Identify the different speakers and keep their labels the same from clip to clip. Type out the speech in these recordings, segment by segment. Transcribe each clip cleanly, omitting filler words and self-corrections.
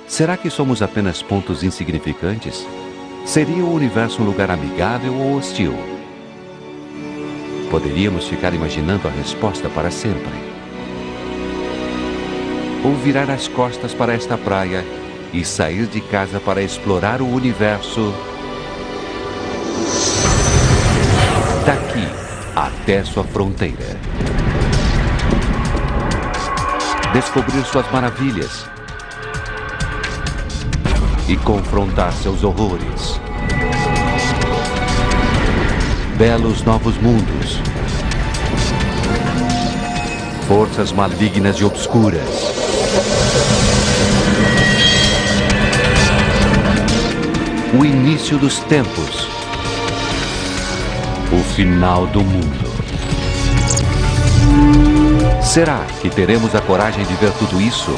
Speaker 1: Será que somos apenas pontos insignificantes? Seria o universo um lugar amigável ou hostil? Poderíamos ficar imaginando a resposta para sempre. Ou virar as costas para esta praia e sair de casa para explorar o universo daqui até sua fronteira. Descobrir suas maravilhas e confrontar seus horrores. Belos novos mundos. Forças malignas e obscuras. O início dos tempos. O final do mundo. Será que teremos a coragem de ver tudo isso?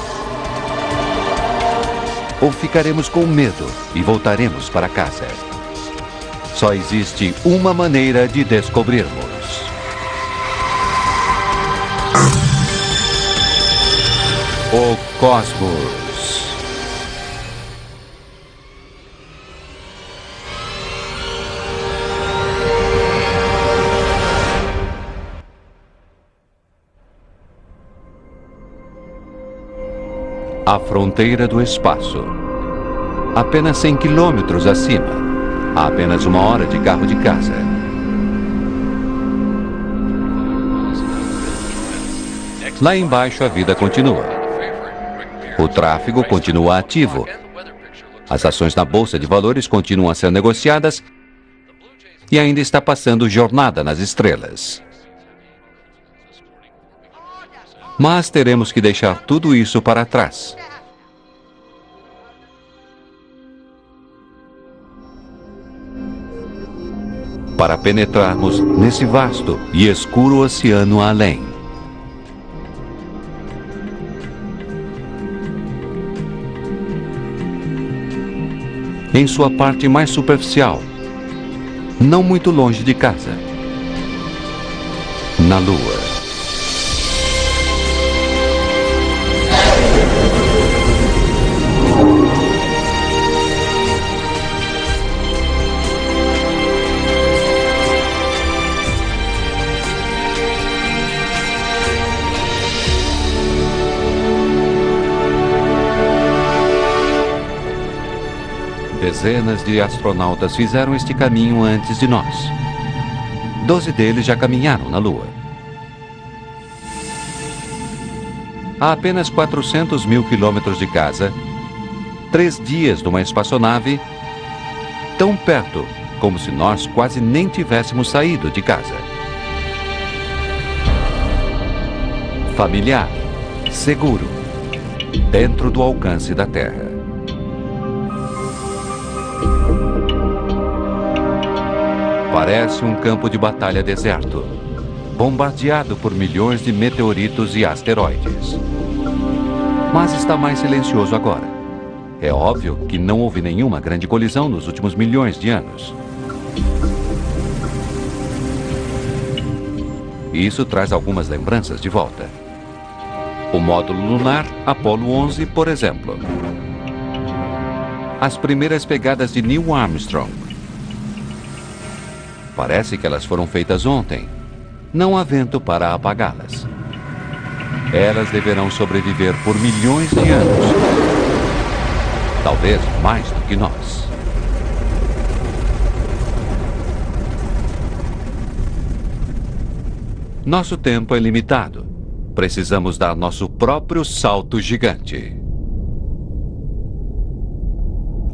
Speaker 1: Ou ficaremos com medo e voltaremos para casa? Só existe uma maneira de descobrirmos. O cosmos. A fronteira do espaço. Apenas 100 quilômetros acima. A apenas 1 hora de carro de casa. Lá embaixo a vida continua. O tráfego continua ativo. As ações na Bolsa de Valores continuam a ser negociadas e ainda está passando Jornada nas Estrelas. Mas teremos que deixar tudo isso para trás. Para penetrarmos nesse vasto e escuro oceano além. Em sua parte mais superficial, não muito longe de casa, na Lua. Dezenas de astronautas fizeram este caminho antes de nós. 12 deles já caminharam na Lua. A apenas 400 mil quilômetros de casa, 3 dias numa espaçonave, tão perto como se nós quase nem tivéssemos saído de casa. Familiar, seguro, dentro do alcance da Terra. Parece um campo de batalha deserto, bombardeado por milhões de meteoritos e asteroides. Mas está mais silencioso agora. É óbvio que não houve nenhuma grande colisão nos últimos milhões de anos. E isso traz algumas lembranças de volta. O módulo lunar Apollo 11, por exemplo. As primeiras pegadas de Neil Armstrong. Parece que elas foram feitas ontem. Não há vento para apagá-las. Elas deverão sobreviver por milhões de anos. Talvez mais do que nós. Nosso tempo é limitado. Precisamos dar nosso próprio salto gigante.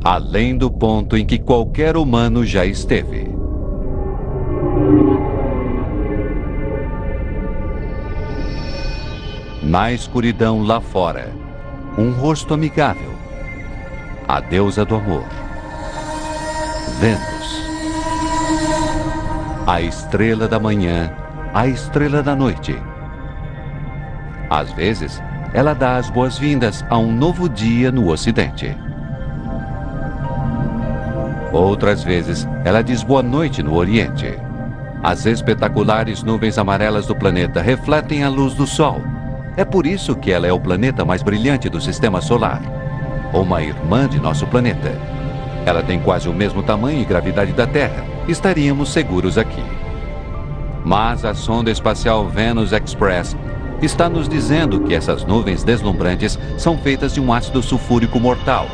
Speaker 1: Além do ponto em que qualquer humano já esteve. Na escuridão lá fora, um rosto amigável. A deusa do amor. Vênus. A estrela da manhã, a estrela da noite. Às vezes, ela dá as boas-vindas a um novo dia no Ocidente. Outras vezes, ela diz boa noite no Oriente. As espetaculares nuvens amarelas do planeta refletem a luz do Sol. É por isso que ela é o planeta mais brilhante do Sistema Solar. uma irmã de nosso planeta. Ela tem quase o mesmo tamanho e gravidade da Terra. Estaríamos seguros aqui. Mas a sonda espacial Venus Express está nos dizendo que essas nuvens deslumbrantes são feitas de um ácido sulfúrico mortal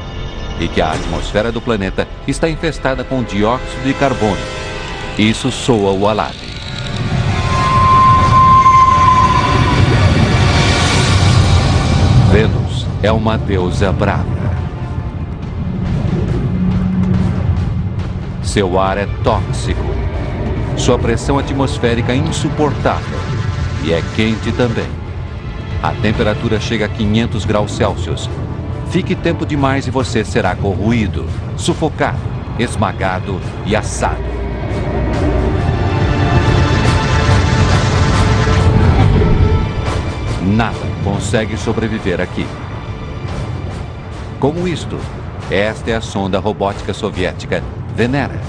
Speaker 1: e que a atmosfera do planeta está infestada com dióxido de carbono. Isso soa o alarme. Vênus é uma deusa brava. Seu ar é tóxico. Sua pressão atmosférica é insuportável. E é quente também. A temperatura chega a 500 graus Celsius. Fique tempo demais e você será corroído, sufocado, esmagado e assado. Nada consegue sobreviver aqui. Como isto, esta é a sonda robótica soviética Venera.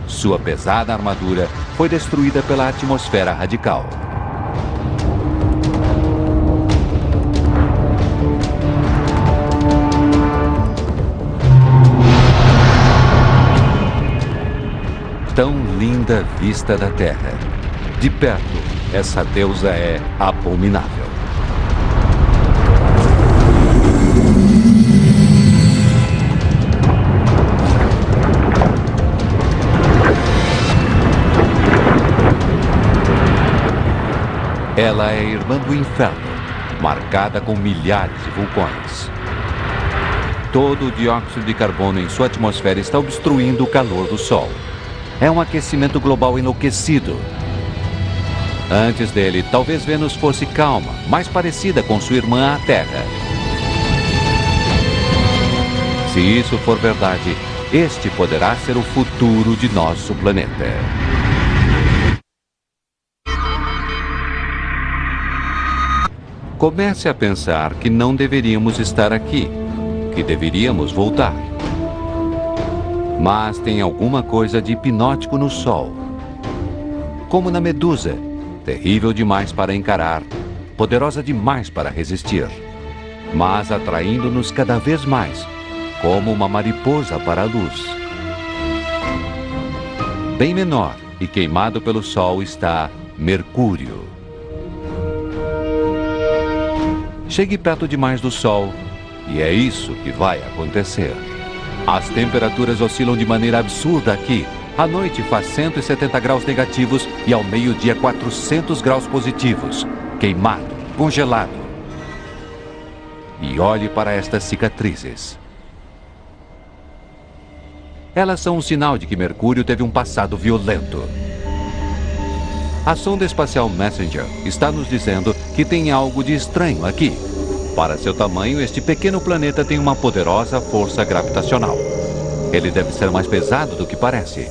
Speaker 1: Sua pesada armadura foi destruída pela atmosfera radical. Tão linda vista da Terra. De perto, essa deusa é abominável. Ela é irmã do inferno, marcada com milhares de vulcões. Todo o dióxido de carbono em sua atmosfera está obstruindo o calor do Sol. É um aquecimento global enlouquecido. Antes dele, talvez Vênus fosse calma, mais parecida com sua irmã, a Terra. Se isso for verdade, este poderá ser o futuro de nosso planeta. Comece a pensar que não deveríamos estar aqui, que deveríamos voltar. Mas tem alguma coisa de hipnótico no Sol. Como na Medusa, terrível demais para encarar, poderosa demais para resistir, mas atraindo-nos cada vez mais, como uma mariposa para a luz. Bem menor e queimado pelo Sol está Mercúrio. Chegue perto demais do Sol e é isso que vai acontecer. As temperaturas oscilam de maneira absurda aqui. À noite faz 170 graus negativos e ao meio-dia 400 graus positivos. Queimado, congelado. E olhe para estas cicatrizes. Elas são um sinal de que Mercúrio teve um passado violento. A sonda espacial Messenger está nos dizendo que tem algo de estranho aqui. Para seu tamanho, este pequeno planeta tem uma poderosa força gravitacional. Ele deve ser mais pesado do que parece.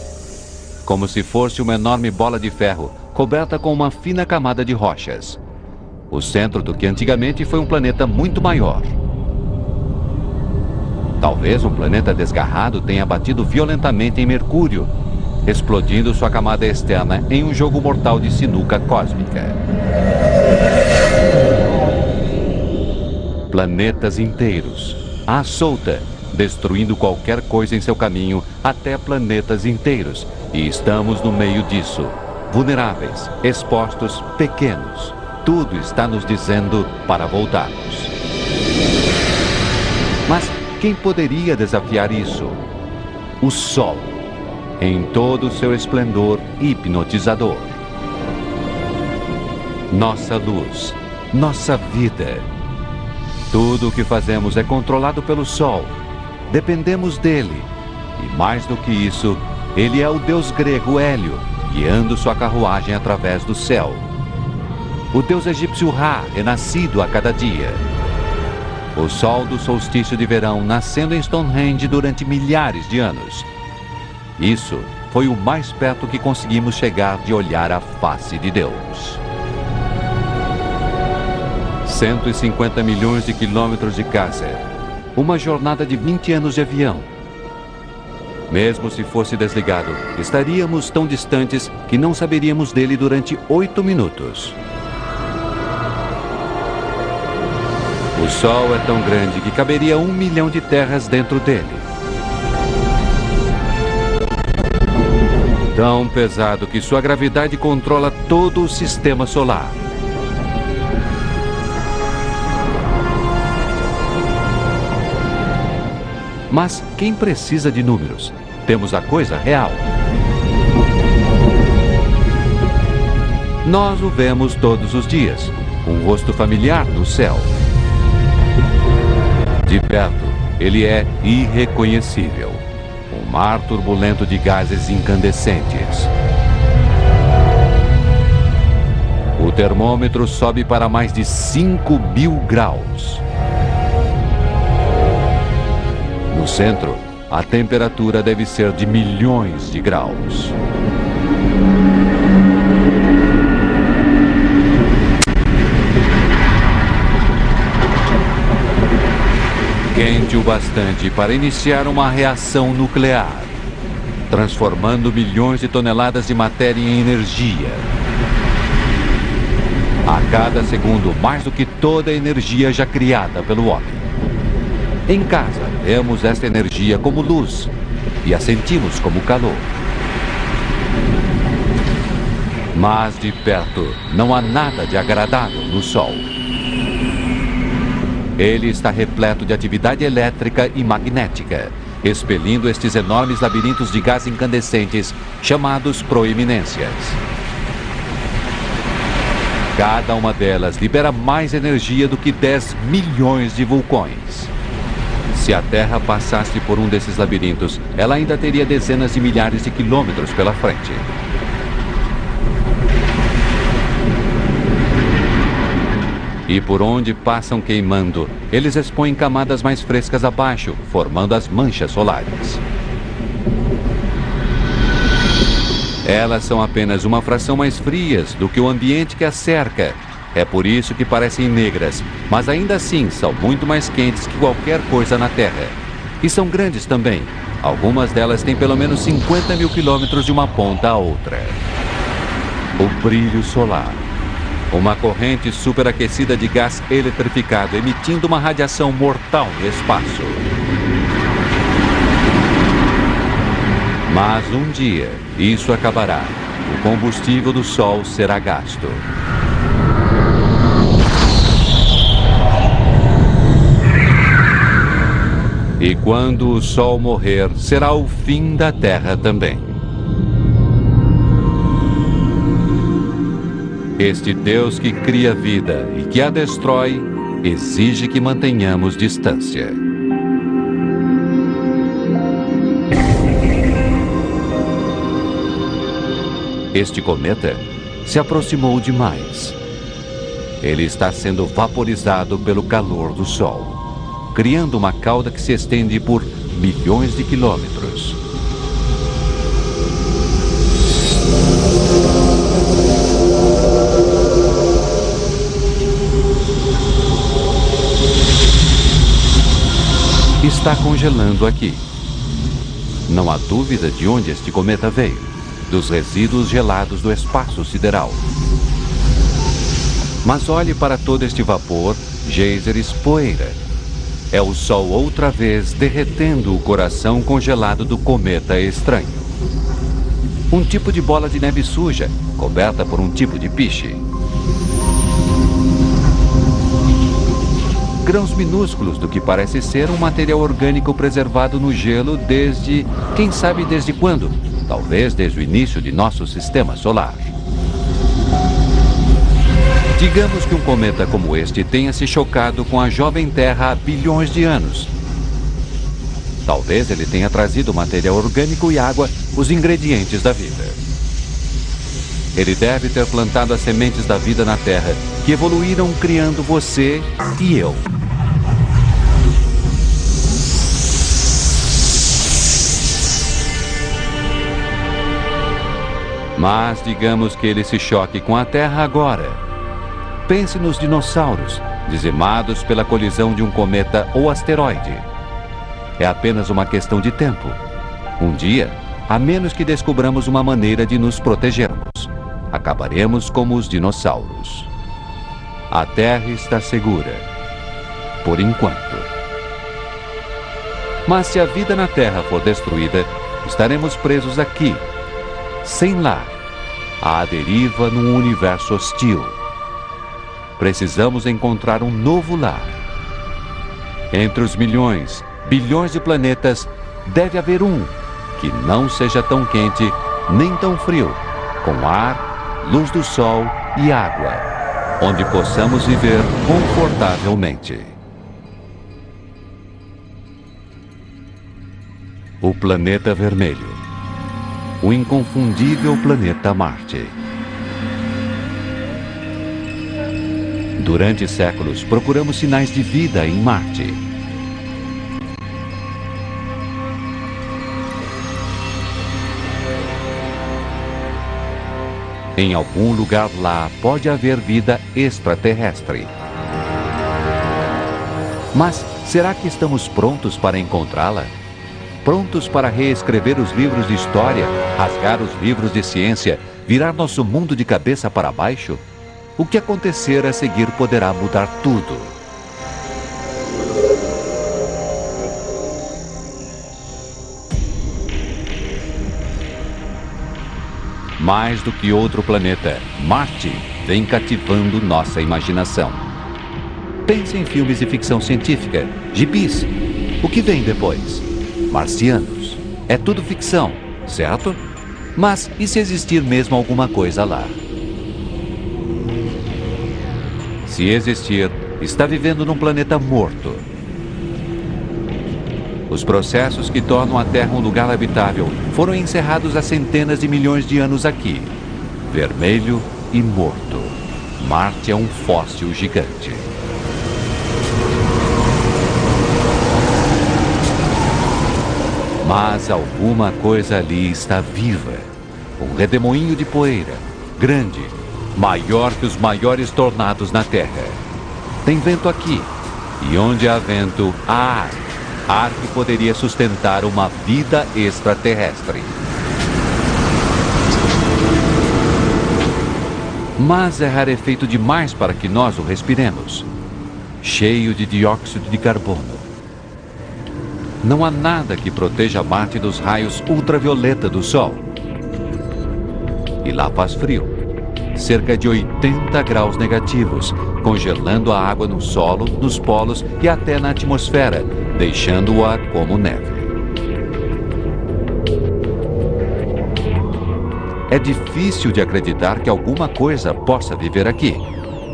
Speaker 1: Como se fosse uma enorme bola de ferro, coberta com uma fina camada de rochas. O centro do que antigamente foi um planeta muito maior. Talvez um planeta desgarrado tenha batido violentamente em Mercúrio, explodindo sua camada externa em um jogo mortal de sinuca cósmica. Planetas inteiros, à solta, destruindo qualquer coisa em seu caminho, até planetas inteiros. E estamos no meio disso, vulneráveis, expostos, pequenos. Tudo está nos dizendo para voltarmos. Mas quem poderia desafiar isso? O Sol, em todo o seu esplendor hipnotizador. Nossa luz, nossa vida. Tudo o que fazemos é controlado pelo Sol. Dependemos dele. E mais do que isso, ele é o deus grego Hélio, guiando sua carruagem através do céu. O deus egípcio Ra, renascido a cada dia. O sol do solstício de verão nascendo em Stonehenge durante milhares de anos. Isso foi o mais perto que conseguimos chegar de olhar a face de Deus. 150 milhões de quilômetros de Kaiser. Uma jornada de 20 anos de avião. Mesmo se fosse desligado, estaríamos tão distantes que não saberíamos dele durante 8 minutos. O Sol é tão grande que caberia 1 milhão de terras dentro dele. Tão pesado que sua gravidade controla todo o sistema solar. Mas quem precisa de números? Temos a coisa real. Nós o vemos todos os dias, um rosto familiar no céu. De perto, ele é irreconhecível. Um mar turbulento de gases incandescentes. O termômetro sobe para mais de 5.000 graus. No centro, a temperatura deve ser de milhões de graus. Quente o bastante para iniciar uma reação nuclear, transformando milhões de toneladas de matéria em energia. A cada segundo, mais do que toda a energia já criada pelo homem. Em casa, vemos esta energia como luz e a sentimos como calor. Mas de perto, não há nada de agradável no Sol. Ele está repleto de atividade elétrica e magnética, expelindo estes enormes labirintos de gás incandescentes chamados proeminências. Cada uma delas libera mais energia do que 10 milhões de vulcões. Se a Terra passasse por um desses labirintos, ela ainda teria dezenas de milhares de quilômetros pela frente. E por onde passam queimando, eles expõem camadas mais frescas abaixo, formando as manchas solares. Elas são apenas uma fração mais frias do que o ambiente que as cerca. É por isso que parecem negras, mas ainda assim são muito mais quentes que qualquer coisa na Terra. E são grandes também. Algumas delas têm pelo menos 50.000 quilômetros de uma ponta a outra. O brilho solar. Uma corrente superaquecida de gás eletrificado, emitindo uma radiação mortal no espaço. Mas um dia, isso acabará. O combustível do Sol será gasto. E quando o Sol morrer, será o fim da Terra também. Este Deus que cria vida e que a destrói, exige que mantenhamos distância. Este cometa se aproximou demais. Ele está sendo vaporizado pelo calor do Sol, criando uma cauda que se estende por milhões de quilômetros. Está congelando aqui. Não há dúvida de onde este cometa veio, dos resíduos gelados do espaço sideral. Mas olhe para todo este vapor, geysers, poeira. É o Sol outra vez derretendo o coração congelado do cometa estranho. Um tipo de bola de neve suja, coberta por um tipo de piche. Grãos minúsculos do que parece ser um material orgânico preservado no gelo desde, quem sabe desde quando? Talvez desde o início de nosso sistema solar. Digamos que um cometa como este tenha se chocado com a jovem Terra há bilhões de anos. Talvez ele tenha trazido material orgânico e água, os ingredientes da vida. Ele deve ter plantado as sementes da vida na Terra, que evoluíram criando você e eu. Mas digamos que ele se choque com a Terra agora. Pense nos dinossauros, dizimados pela colisão de um cometa ou asteroide. É apenas uma questão de tempo. Um dia, a menos que descobramos uma maneira de nos protegermos, acabaremos como os dinossauros. A Terra está segura. por enquanto. Mas se a vida na Terra for destruída, estaremos presos aqui, sem lar, à deriva num universo hostil. Precisamos encontrar um novo lar. Entre os milhões, bilhões de planetas, deve haver um que não seja tão quente nem tão frio, com ar, luz do sol e água, onde possamos viver confortavelmente. O planeta vermelho. O inconfundível planeta Marte. Durante séculos, procuramos sinais de vida em Marte. Em algum lugar lá pode haver vida extraterrestre. Mas será que estamos prontos para encontrá-la? Prontos para reescrever os livros de história, rasgar os livros de ciência, virar nosso mundo de cabeça para baixo? O que acontecer a seguir poderá mudar tudo. Mais do que outro planeta, Marte vem cativando nossa imaginação. Pense em filmes de ficção científica, gibis. O que vem depois? Marcianos. É tudo ficção, certo? Mas e se existir mesmo alguma coisa lá? Se existir, está vivendo num planeta morto. Os processos que tornam a Terra um lugar habitável foram encerrados há centenas de milhões de anos aqui. Vermelho e morto. Marte é um fóssil gigante. Mas alguma coisa ali está viva. Um redemoinho de poeira, grande, maior que os maiores tornados na Terra. Tem vento aqui, e onde há vento, há ar. Ar que poderia sustentar uma vida extraterrestre. Mas é rarefeito demais para que nós o respiremos. Cheio de dióxido de carbono. Não há nada que proteja Marte dos raios ultravioleta do Sol. E lá faz frio. Cerca de 80 graus negativos, congelando a água no solo, nos polos e até na atmosfera, deixando-a como neve. É difícil de acreditar que alguma coisa possa viver aqui.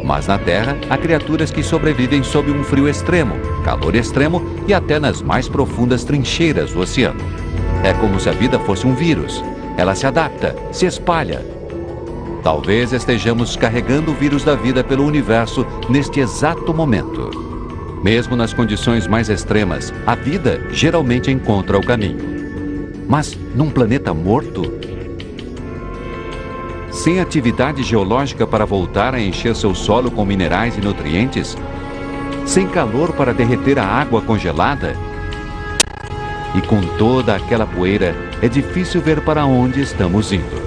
Speaker 1: Mas na Terra, há criaturas que sobrevivem sob um frio extremo, calor extremo e até nas mais profundas trincheiras do oceano. É como se a vida fosse um vírus. Ela se adapta, se espalha. Talvez estejamos carregando o vírus da vida pelo universo neste exato momento. Mesmo nas condições mais extremas, a vida geralmente encontra o caminho. Mas num planeta morto? Sem atividade geológica para voltar a encher seu solo com minerais e nutrientes? Sem calor para derreter a água congelada? E com toda aquela poeira, é difícil ver para onde estamos indo.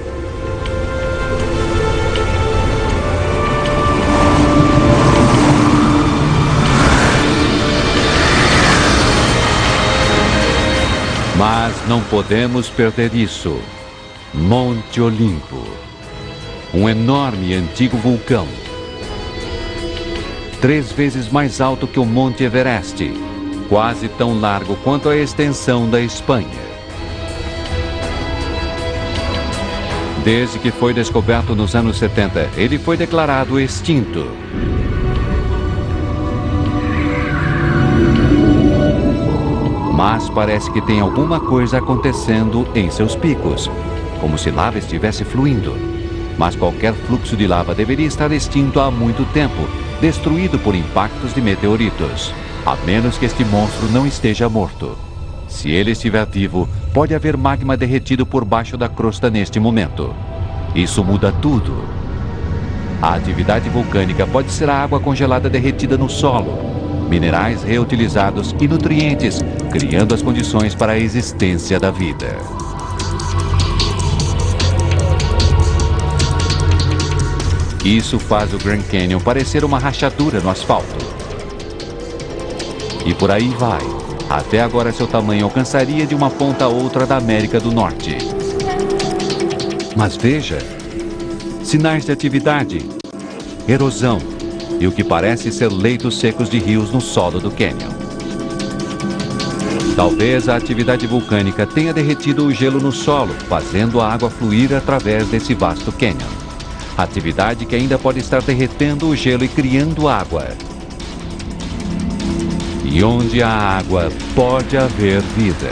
Speaker 1: Mas não podemos perder isso. Monte Olimpo. Um enorme e antigo vulcão. 3 vezes mais alto que o Monte Everest. Quase tão largo quanto a extensão da Espanha. Desde que foi descoberto nos anos 70, ele foi declarado extinto. Mas parece que tem alguma coisa acontecendo em seus picos, como se lava estivesse fluindo. Mas qualquer fluxo de lava deveria estar extinto há muito tempo, destruído por impactos de meteoritos, a menos que este monstro não esteja morto. Se ele estiver vivo, pode haver magma derretido por baixo da crosta neste momento. Isso muda tudo. A atividade vulcânica pode ser a água congelada derretida no solo, minerais reutilizados e nutrientes, criando as condições para a existência da vida. Isso faz o Grand Canyon parecer uma rachadura no asfalto. E por aí vai. Até agora seu tamanho alcançaria de uma ponta a outra da América do Norte. Mas veja, sinais de atividade, erosão e o que parece ser leitos secos de rios no solo do cânion. Talvez a atividade vulcânica tenha derretido o gelo no solo, fazendo a água fluir através desse vasto cânion. Atividade que ainda pode estar derretendo o gelo e criando água. E onde há água, pode haver vida.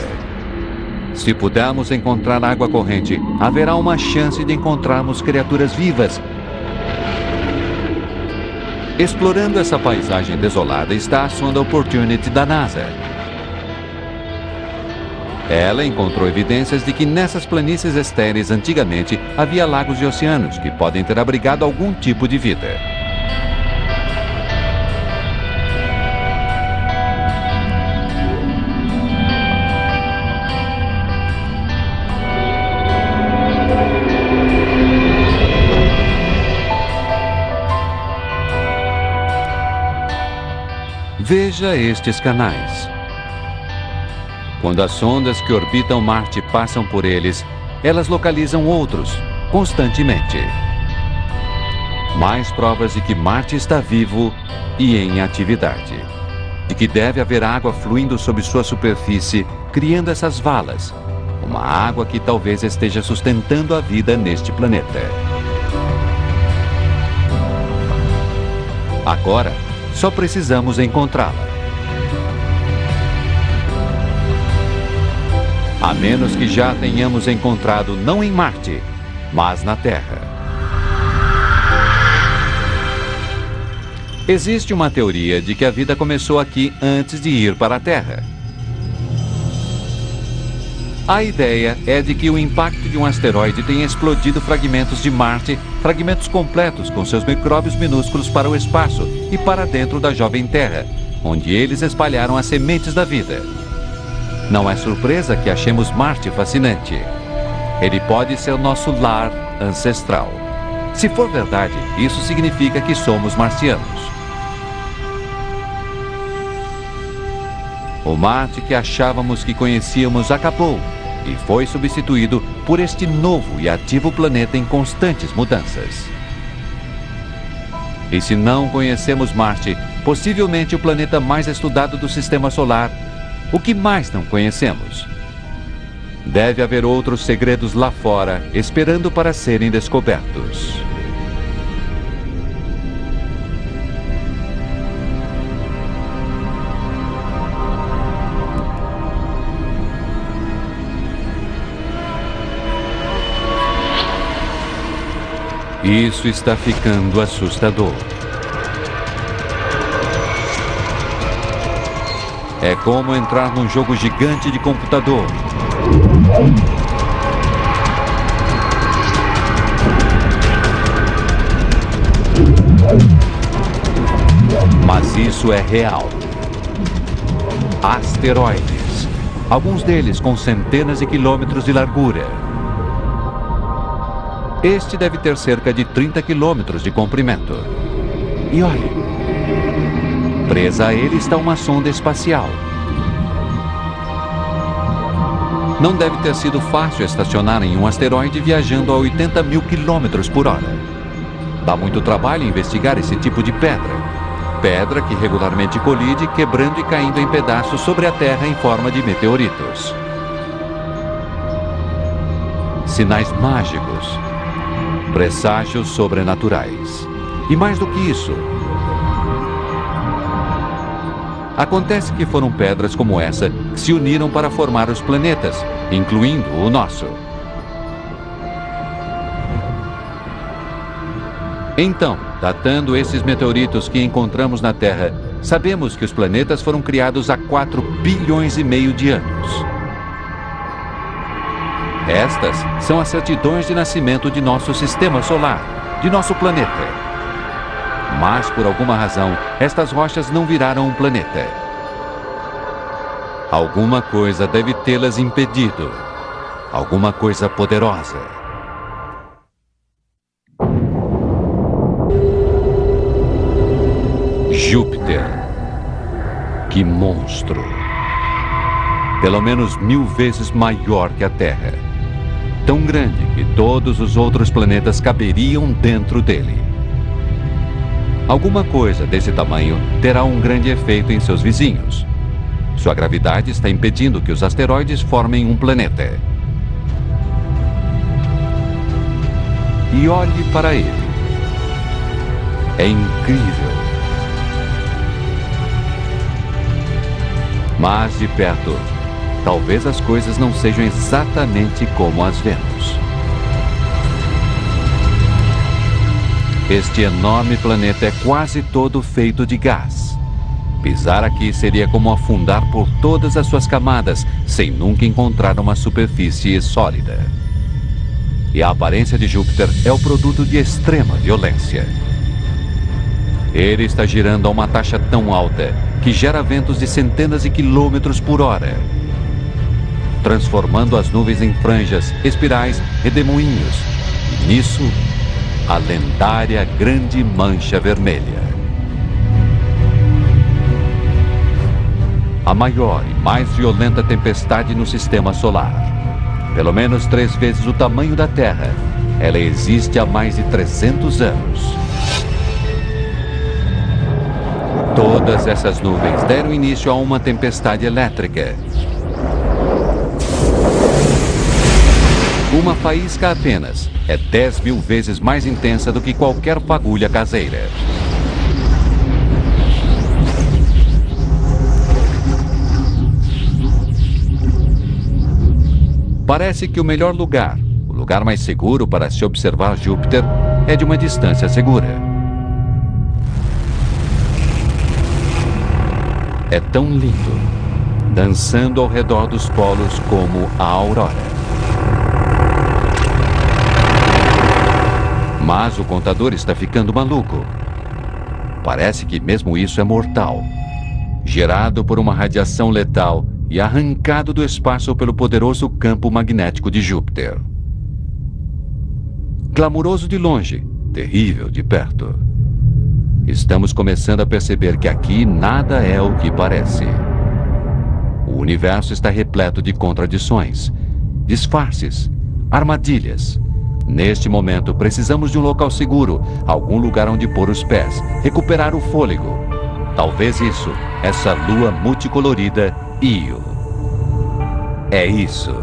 Speaker 1: Se pudermos encontrar água corrente, haverá uma chance de encontrarmos criaturas vivas. Explorando essa paisagem desolada está a sonda Opportunity da NASA. Ela encontrou evidências de que nessas planícies estéreis antigamente havia lagos e oceanos que podem ter abrigado algum tipo de vida. Veja estes canais. Quando as sondas que orbitam Marte passam por eles, elas localizam outros, constantemente. Mais provas de que Marte está vivo e em atividade. De que deve haver água fluindo sob sua superfície, criando essas valas. Uma água que talvez esteja sustentando a vida neste planeta. Agora, só precisamos encontrá-la. A menos que já tenhamos encontrado não em Marte, mas na Terra. Existe uma teoria de que a vida começou aqui antes de ir para a Terra. A ideia é de que o impacto de um asteroide tenha explodido fragmentos de Marte, fragmentos completos com seus micróbios minúsculos para o espaço e para dentro da jovem Terra, onde eles espalharam as sementes da vida. Não é surpresa que achemos Marte fascinante. Ele pode ser nosso lar ancestral. Se for verdade, isso significa que somos marcianos. O Marte que achávamos que conhecíamos acabou e foi substituído por este novo e ativo planeta em constantes mudanças. E se não conhecemos Marte, possivelmente o planeta mais estudado do Sistema Solar, o que mais não conhecemos? Deve haver outros segredos lá fora, esperando para serem descobertos. Isso está ficando assustador. É como entrar num jogo gigante de computador. Mas isso é real. Asteroides. Alguns deles com centenas de quilômetros de largura. Este deve ter cerca de 30 quilômetros de comprimento. E olhe, presa a ele está uma sonda espacial. Não deve ter sido fácil estacionar em um asteroide viajando a 80 mil quilômetros por hora. Dá muito trabalho investigar esse tipo de pedra. Pedra que regularmente colide, quebrando e caindo em pedaços sobre a Terra em forma de meteoritos. Sinais mágicos. Presságios sobrenaturais. E mais do que isso, acontece que foram pedras como essa que se uniram para formar os planetas, incluindo o nosso. Então, datando esses meteoritos que encontramos na Terra, sabemos que os planetas foram criados há 4 bilhões e meio de anos. Estas são as certidões de nascimento de nosso sistema solar, de nosso planeta. Mas, por alguma razão, estas rochas não viraram um planeta. Alguma coisa deve tê-las impedido. Alguma coisa poderosa. Júpiter, que Que monstro! Pelo menos 1000 vezes maior que a Terra. Tão grande que todos os outros planetas caberiam dentro dele. Alguma coisa desse tamanho terá um grande efeito em seus vizinhos. Sua gravidade está impedindo que os asteroides formem um planeta. E olhe para ele. É incrível. Mas de perto, talvez as coisas não sejam exatamente como as vemos. Este enorme planeta é quase todo feito de gás. Pisar aqui seria como afundar por todas as suas camadas, sem nunca encontrar uma superfície sólida. E a aparência de Júpiter é o produto de extrema violência. Ele está girando a uma taxa tão alta que gera ventos de centenas de quilômetros por hora, transformando as nuvens em franjas, espirais, redemoinhos. E nisso, a lendária Grande Mancha Vermelha. A maior e mais violenta tempestade no sistema solar. Pelo menos 3 vezes o tamanho da Terra. Ela existe há mais de 300 anos. Todas essas nuvens deram início a uma tempestade elétrica. Uma faísca apenas é 10.000 vezes mais intensa do que qualquer fagulha caseira. Parece que o melhor lugar, o lugar mais seguro para se observar Júpiter, é de uma distância segura. É tão lindo, dançando ao redor dos polos como a aurora. Mas o contador está ficando maluco. Parece que mesmo isso é mortal, gerado por uma radiação letal e arrancado do espaço pelo poderoso campo magnético de Júpiter. Glamuroso de longe, terrível de perto. Estamos começando a perceber que aqui nada é o que parece. O universo está repleto de contradições, disfarces, armadilhas. Neste momento, precisamos de um local seguro, algum lugar onde pôr os pés, recuperar o fôlego. Talvez isso, essa lua multicolorida, Io. É isso.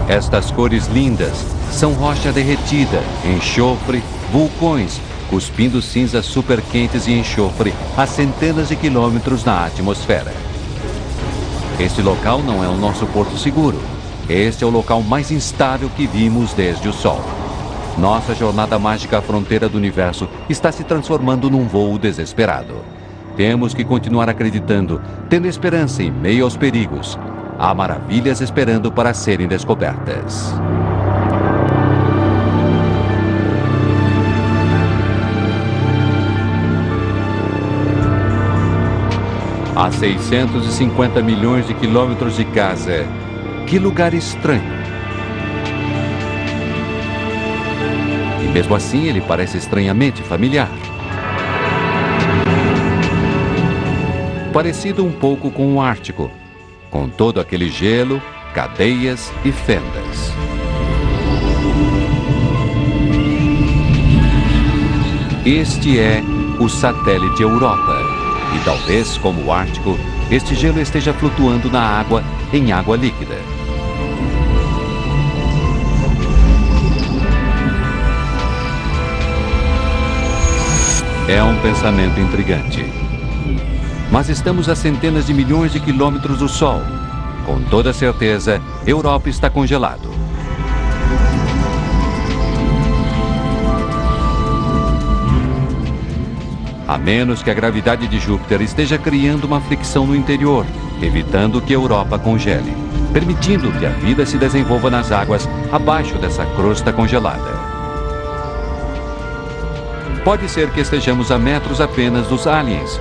Speaker 1: Estas cores lindas são rocha derretida, enxofre, vulcões, cuspindo cinzas superquentes e enxofre a centenas de quilômetros na atmosfera. Este local não é o nosso porto seguro. Este é o local mais instável que vimos desde o Sol. Nossa jornada mágica à fronteira do universo está se transformando num voo desesperado. Temos que continuar acreditando, tendo esperança em meio aos perigos. Há maravilhas esperando para serem descobertas. A 650 milhões de quilômetros de casa. Que lugar estranho. E mesmo assim ele parece estranhamente familiar. Parecido um pouco com o Ártico, com todo aquele gelo, cadeias e fendas. Este é o satélite Europa. E talvez, como o Ártico, este gelo esteja flutuando na água, em água líquida. É um pensamento intrigante. Mas estamos a centenas de milhões de quilômetros do Sol. Com toda certeza, Europa está congelado. A menos que a gravidade de Júpiter esteja criando uma fricção no interior, evitando que Europa congele, permitindo que a vida se desenvolva nas águas abaixo dessa crosta congelada. Pode ser que estejamos a metros apenas dos aliens,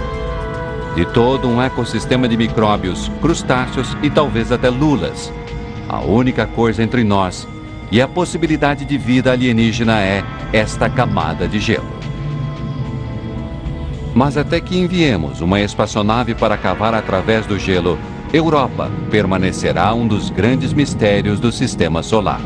Speaker 1: de todo um ecossistema de micróbios, crustáceos e talvez até lulas. A única coisa entre nós E a possibilidade de vida alienígena é esta camada de gelo. Mas até que enviemos uma espaçonave para cavar através do gelo, Europa permanecerá um dos grandes mistérios do Sistema Solar.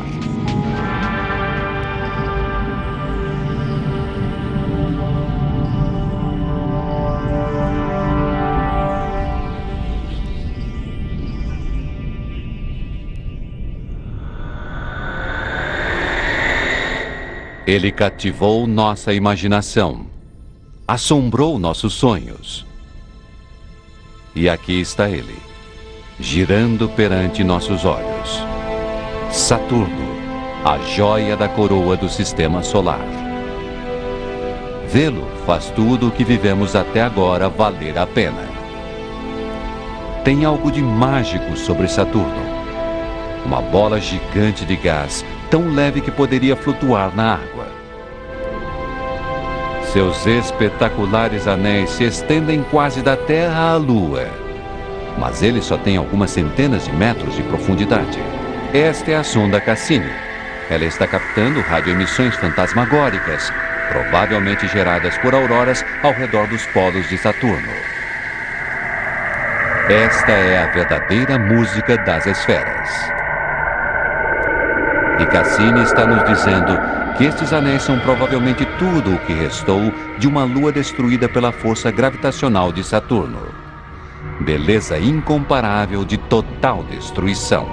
Speaker 1: Ele cativou nossa imaginação, assombrou nossos sonhos. E aqui está ele, girando perante nossos olhos. Saturno, a joia da coroa do Sistema Solar. Vê-lo faz tudo o que vivemos até agora valer a pena. Tem algo de mágico sobre Saturno. Uma bola gigante de gás, tão leve que poderia flutuar na água. Seus espetaculares anéis se estendem quase da Terra à Lua. Mas ele só tem algumas centenas de metros de profundidade. Esta é a sonda Cassini. Ela está captando radioemissões fantasmagóricas, provavelmente geradas por auroras ao redor dos polos de Saturno. Esta é a verdadeira música das esferas. E Cassini está nos dizendo que estes anéis são provavelmente tudo o que restou de uma lua destruída pela força gravitacional de Saturno. Beleza incomparável de total destruição.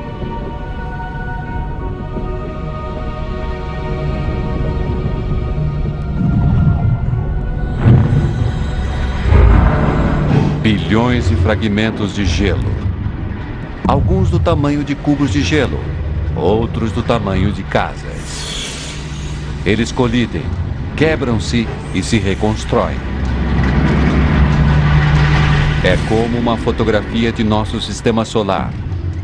Speaker 1: Bilhões de fragmentos de gelo. Alguns do tamanho de cubos de gelo, outros do tamanho de casas. Eles colidem, quebram-se e se reconstroem. É como uma fotografia de nosso sistema solar,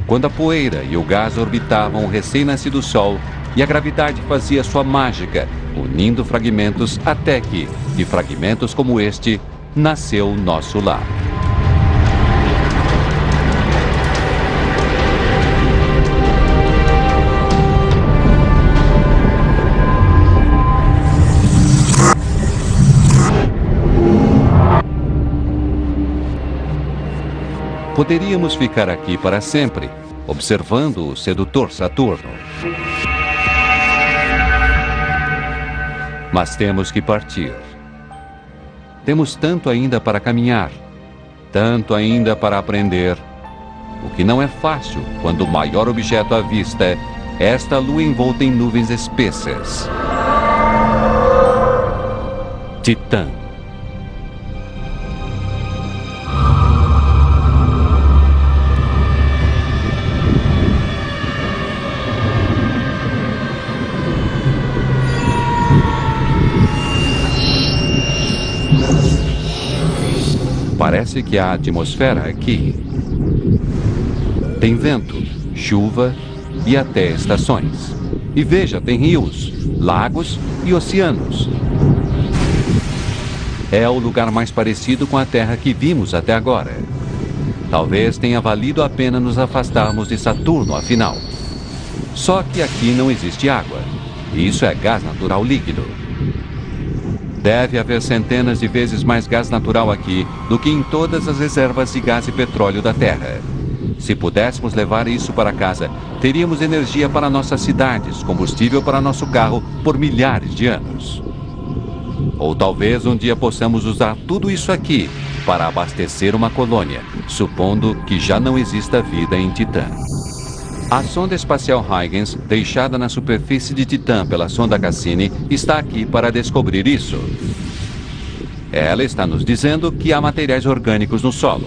Speaker 1: quando a poeira e o gás orbitavam o recém-nascido Sol e a gravidade fazia sua mágica, unindo fragmentos até que, de fragmentos como este, nasceu nosso lar. Poderíamos ficar aqui para sempre, observando o sedutor Saturno. Mas temos que partir. Temos tanto ainda para caminhar, tanto ainda para aprender, o que não é fácil quando o maior objeto à vista é esta lua envolta em nuvens espessas. Titã. Parece que há atmosfera aqui. Tem vento, chuva e até estações. E veja, tem rios, lagos e oceanos. É o lugar mais parecido com a Terra que vimos até agora. Talvez tenha valido a pena nos afastarmos de Saturno, afinal. Só que aqui não existe água. E isso é gás natural líquido. Deve haver centenas de vezes mais gás natural aqui do que em todas as reservas de gás e petróleo da Terra. Se pudéssemos levar isso para casa, teríamos energia para nossas cidades, combustível para nosso carro por milhares de anos. Ou talvez um dia possamos usar tudo isso aqui para abastecer uma colônia, supondo que já não exista vida em Titã. A sonda espacial Huygens, deixada na superfície de Titã pela sonda Cassini, está aqui para descobrir isso. Ela está nos dizendo que há materiais orgânicos no solo.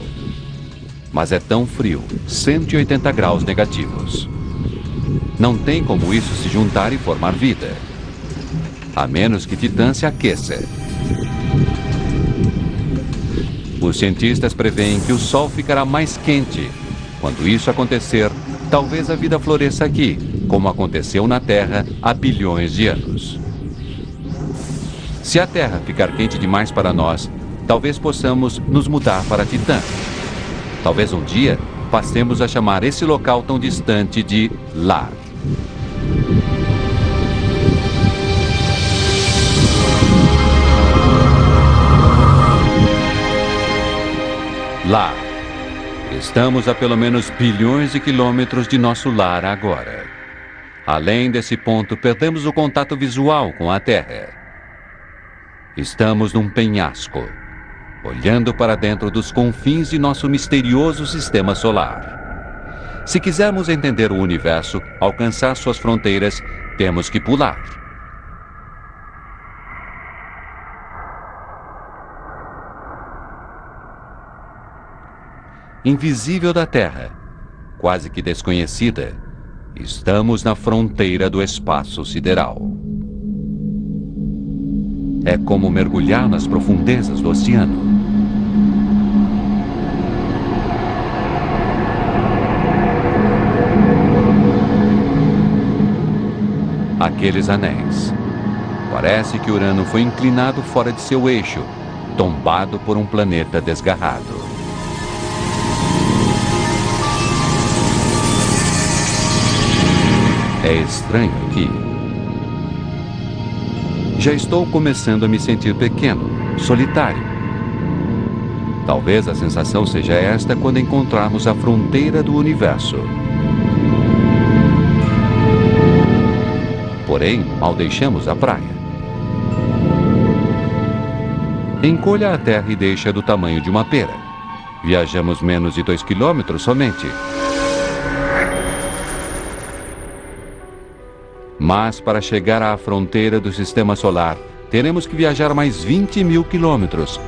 Speaker 1: Mas é tão frio, 180 graus negativos. Não tem como isso se juntar e formar vida. A menos que Titã se aqueça. Os cientistas preveem que o Sol ficará mais quente. Quando isso acontecer, talvez a vida floresça aqui, como aconteceu na Terra há bilhões de anos. Se a Terra ficar quente demais para nós, talvez possamos nos mudar para Titã. Talvez um dia passemos a chamar esse local tão distante de lar. Estamos a pelo menos bilhões de quilômetros de nosso lar agora. Além desse ponto, perdemos o contato visual com a Terra. Estamos num penhasco, olhando para dentro dos confins de nosso misterioso sistema solar. Se quisermos entender o universo, alcançar suas fronteiras, temos que pular. Invisível da Terra, quase que desconhecida, estamos na fronteira do espaço sideral. É como mergulhar nas profundezas do oceano. Aqueles anéis. Parece que Urano foi inclinado fora de seu eixo, tombado por um planeta desgarrado. É estranho aqui. Já estou começando a me sentir pequeno, solitário. Talvez a sensação seja esta quando encontrarmos a fronteira do universo. Porém, mal deixamos a praia. Encolha a Terra e deixa do tamanho de uma pera. Viajamos menos de 2 quilômetros somente. Mas para chegar à fronteira do sistema solar, teremos que viajar mais 20 mil quilômetros.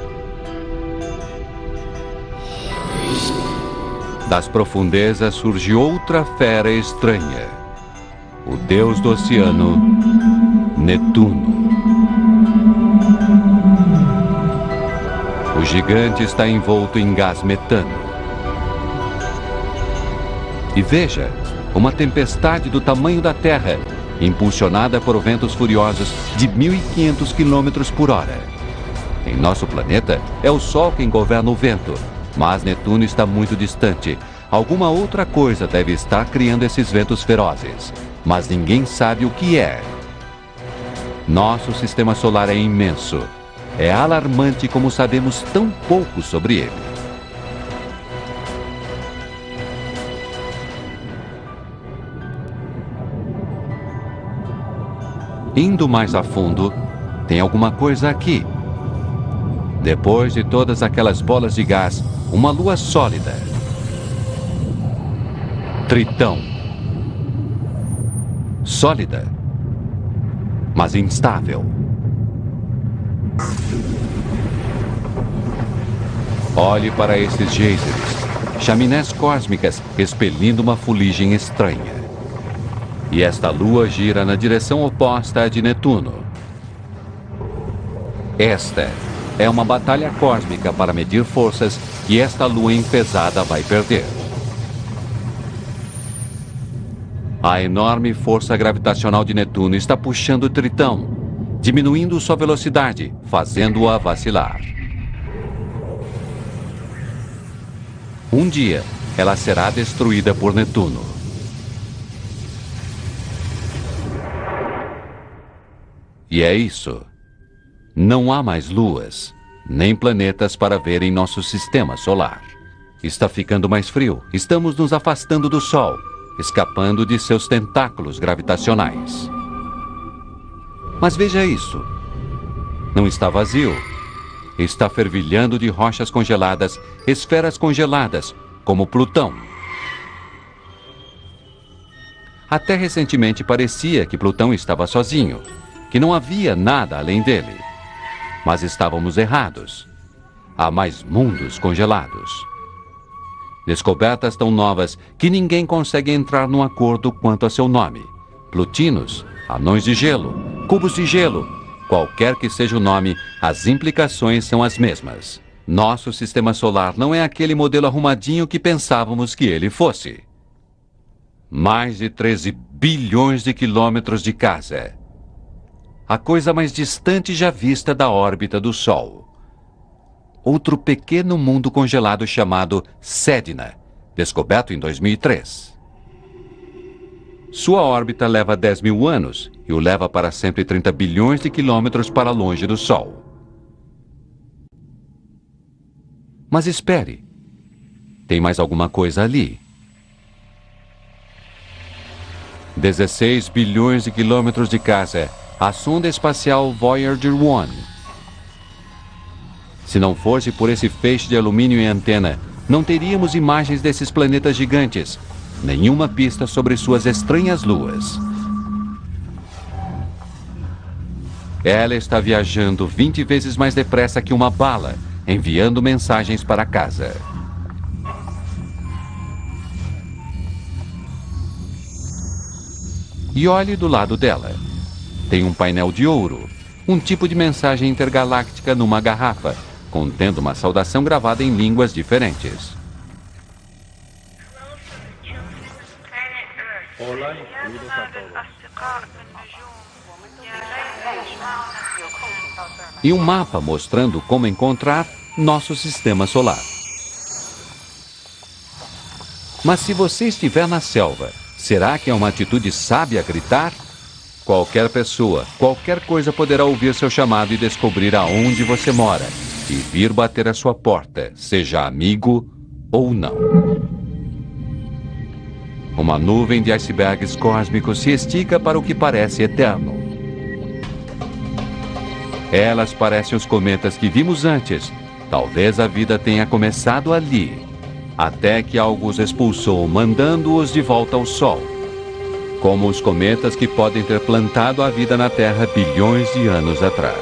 Speaker 1: Das profundezas surge outra fera estranha. O deus do oceano, Netuno. O gigante está envolto em gás metano. E veja, uma tempestade do tamanho da Terra, impulsionada por ventos furiosos de 1.500 km por hora. Em nosso planeta, é o Sol quem governa o vento, mas Netuno está muito distante. Alguma outra coisa deve estar criando esses ventos ferozes, mas ninguém sabe o que é. Nosso sistema solar é imenso. É alarmante como sabemos tão pouco sobre ele. Indo mais a fundo, tem alguma coisa aqui. Depois de todas aquelas bolas de gás, uma lua sólida. Tritão. Sólida, mas instável. Olhe para esses geysers, chaminés cósmicas expelindo uma fuligem estranha. E esta lua gira na direção oposta à de Netuno. Esta é uma batalha cósmica para medir forças que esta lua enfesada vai perder. A enorme força gravitacional de Netuno está puxando Tritão, diminuindo sua velocidade, fazendo-a vacilar. Um dia, ela será destruída por Netuno. E é isso. Não há mais luas, nem planetas para ver em nosso sistema solar. Está ficando mais frio. Estamos nos afastando do Sol, escapando de seus tentáculos gravitacionais. Mas veja isso. Não está vazio. Está fervilhando de rochas congeladas, esferas congeladas, como Plutão. Até recentemente parecia que Plutão estava sozinho, que não havia nada além dele. Mas estávamos errados. Há mais mundos congelados. Descobertas tão novas que ninguém consegue entrar num acordo quanto a seu nome. Plutinos, anões de gelo, cubos de gelo. Qualquer que seja o nome, as implicações são as mesmas. Nosso sistema solar não é aquele modelo arrumadinho que pensávamos que ele fosse. Mais de 13 bilhões de quilômetros de casa. A coisa mais distante já vista da órbita do Sol. Outro pequeno mundo congelado chamado Sedna, descoberto em 2003. Sua órbita leva 10 mil anos e o leva para sempre 30 bilhões de quilômetros para longe do Sol. Mas espere. tem mais alguma coisa ali. 16 bilhões de quilômetros de casa, a sonda espacial Voyager 1. Se não fosse por esse feixe de alumínio e antena, não teríamos imagens desses planetas gigantes, nenhuma pista sobre suas estranhas luas. Ela está viajando 20 vezes mais depressa que uma bala, enviando mensagens para casa. E olhe do lado dela. Tem um painel de ouro, um tipo de mensagem intergaláctica numa garrafa, contendo uma saudação gravada em línguas diferentes. E um mapa mostrando como encontrar nosso sistema solar. Mas se você estiver na selva, será que é uma atitude sábia gritar? Qualquer pessoa, qualquer coisa poderá ouvir seu chamado e descobrir aonde você mora e vir bater à sua porta, seja amigo ou não. Uma nuvem de icebergs cósmicos se estica para o que parece eterno. Elas parecem os cometas que vimos antes. Talvez a vida tenha começado ali, até que algo os expulsou, mandando-os de volta ao Sol. Como os cometas que podem ter plantado a vida na Terra bilhões de anos atrás.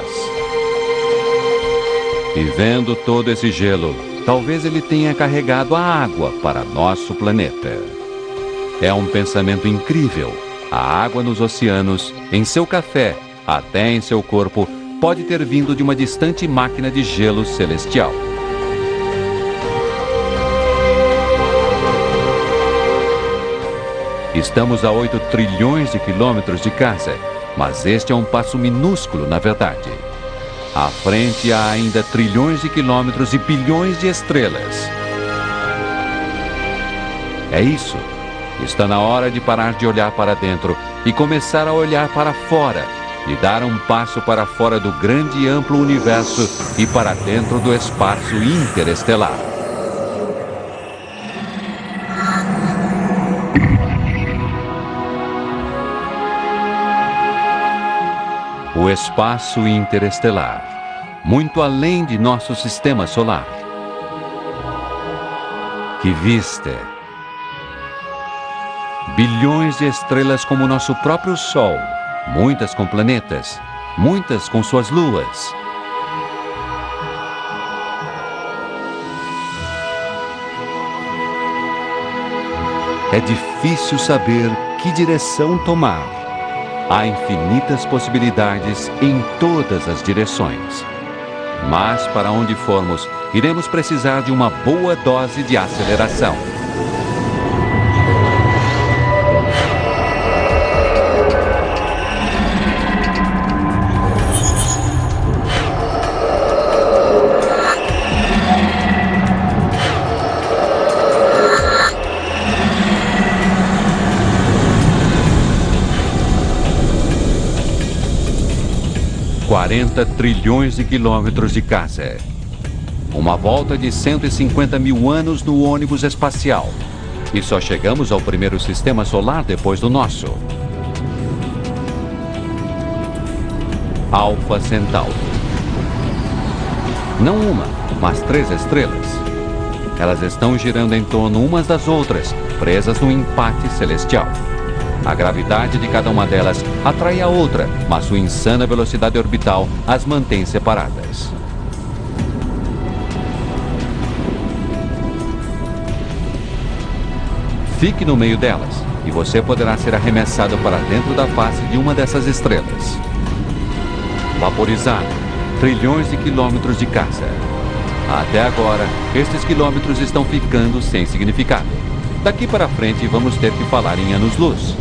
Speaker 1: E vendo todo esse gelo, talvez ele tenha carregado a água para nosso planeta. É um pensamento incrível. A água nos oceanos, em seu café, até em seu corpo, pode ter vindo de uma distante máquina de gelo celestial. Estamos a 8 trilhões de quilômetros de casa, mas este é um passo minúsculo, na verdade. À frente há ainda trilhões de quilômetros e bilhões de estrelas. É isso. Está na hora de parar de olhar para dentro e começar a olhar para fora e dar um passo para fora do grande e amplo universo e para dentro do espaço interestelar. O espaço interestelar, muito além de nosso sistema solar. Que vista! Bilhões de estrelas como nosso próprio Sol, muitas com planetas, muitas com suas luas. É difícil saber que direção tomar. Há infinitas possibilidades em todas as direções. Mas, para onde formos, iremos precisar de uma boa dose de aceleração. $40 trilhões de quilômetros de casa. Uma volta de 150 mil anos no ônibus espacial. E só chegamos ao primeiro sistema solar depois do nosso. Alfa Centauro. Não uma, mas 3 estrelas. Elas estão girando em torno umas das outras, presas num empate celestial. A gravidade de cada uma delas atrai a outra, mas sua insana velocidade orbital as mantém separadas. Fique no meio delas, e você poderá ser arremessado para dentro da face de uma dessas estrelas. Vaporizado, trilhões de quilômetros de casa. Até agora, estes quilômetros estão ficando sem significado. Daqui para frente, vamos ter que falar em anos-luz.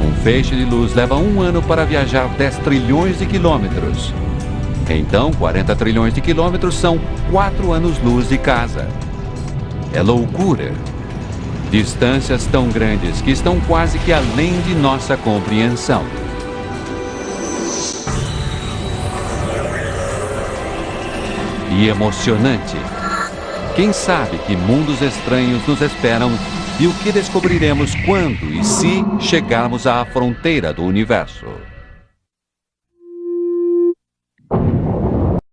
Speaker 1: Um feixe de luz leva 1 ano para viajar 10 trilhões de quilômetros. Então, 40 trilhões de quilômetros são 4 anos-luz de casa. É loucura. Distâncias tão grandes que estão quase que além de nossa compreensão. E emocionante. Quem sabe que mundos estranhos nos esperam e o que descobriremos quando e se chegarmos à fronteira do universo.